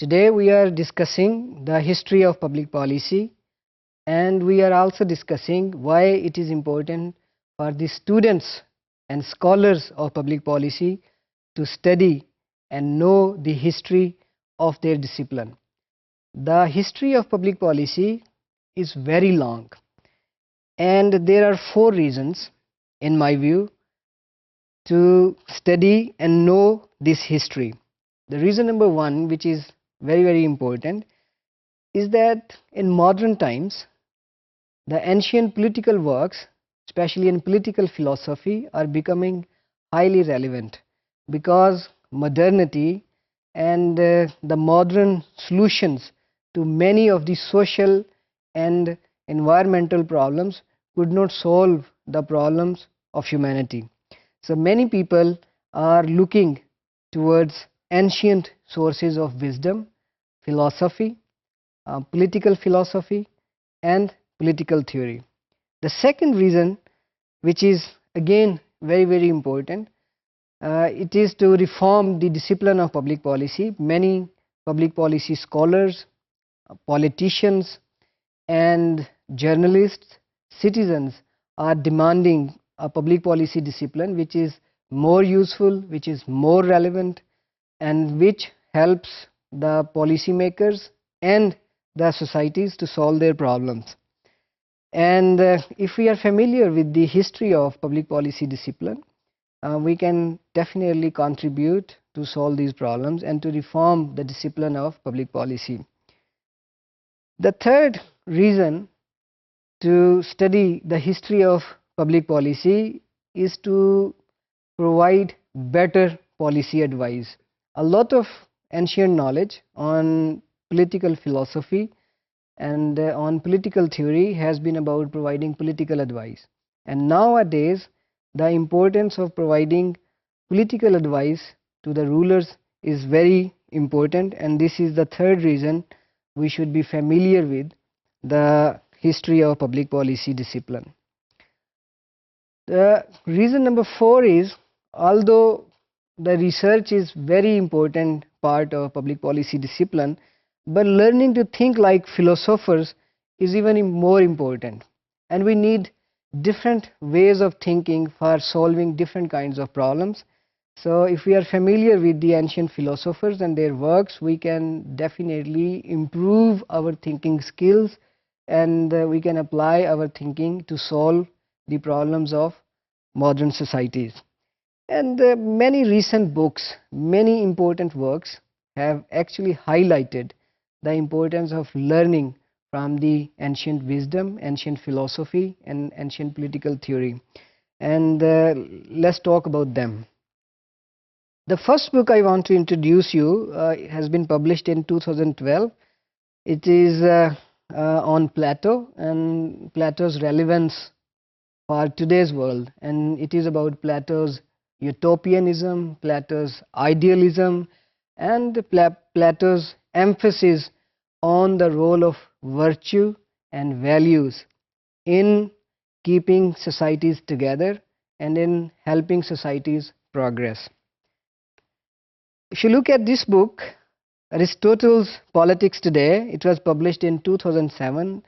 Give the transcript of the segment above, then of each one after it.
Today we are discussing the history of public policy, and we are also discussing why it is important for the students and scholars of public policy to study and know the history of their discipline. The history of public policy is very long, and there are four reasons, in my view, to study and know this history. The reason number one, which is very important, is that in modern times, the ancient political works, especially in political philosophy, are becoming highly relevant because modernity and the modern solutions to many of the social and environmental problems could not solve the problems of humanity. So many people are looking towards ancient sources of wisdom, philosophy, political philosophy, and political theory. The second reason, which is again very important, it is to reform the discipline of public policy. Many public policy scholars, politicians, and journalists, citizens are demanding a public policy discipline which is more useful, which is more relevant, and which helps the policymakers and the societies to solve their problems. And if we are familiar with the history of public policy discipline, we can definitely contribute to solve these problems and to reform the discipline of public policy. The third reason to study the history of public policy is to provide better policy advice. A lot of ancient knowledge on political philosophy and on political theory has been about providing political advice. And nowadays, the importance of providing political advice to the rulers is very important, and this is the third reason we should be familiar with the history of public policy discipline. The reason number four is, although the research is very important part of public policy discipline, but learning to think like philosophers is even more important, and we need different ways of thinking for solving different kinds of problems. So if we are familiar with the ancient philosophers and their works, we can definitely improve our thinking skills, and we can apply our thinking to solve the problems of modern societies. And many recent books, many important works have actually highlighted the importance of learning from the ancient wisdom, ancient philosophy, and ancient political theory. And let's talk about them. The first book I want to introduce you has been published in 2012. It is on Plateau and Plato's relevance for today's world, and it is about Plato's utopianism, Plato's idealism, and Plato's emphasis on the role of virtue and values in keeping societies together and in helping societies progress. If you look at this book, Aristotle's Politics Today, it was published in 2007.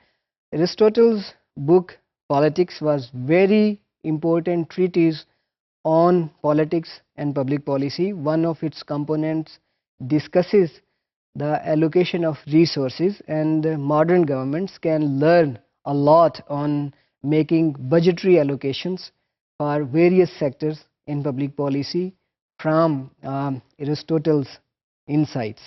Aristotle's book Politics was very important treatise on politics and public policy. One of its components discusses the allocation of resources, and modern governments can learn a lot on making budgetary allocations for various sectors in public policy from Aristotle's insights.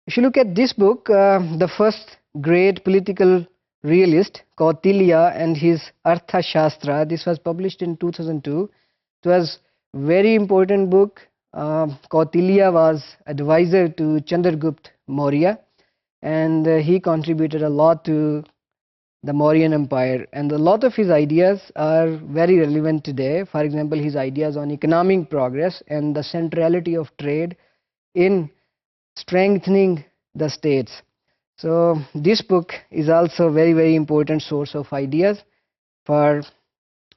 If you look at this book, the first great political realist, Kautilya, and his Artha Shastra, this was published in 2002. It was a very important book. Kautilya was advisor to Chandragupta Maurya, and he contributed a lot to the Mauryan Empire, and a lot of his ideas are very relevant today. For example, his ideas on economic progress and the centrality of trade in strengthening the states. So this book is also a very important source of ideas for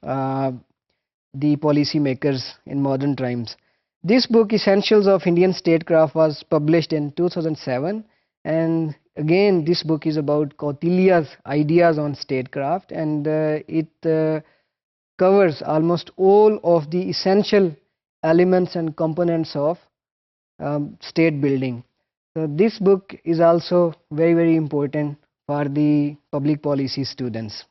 the policy makers in modern times. This book, Essentials of Indian Statecraft, was published in 2007, and again this book is about Kautilya's ideas on statecraft, and it covers almost all of the essential elements and components of state building. So this book is also very important for the public policy students.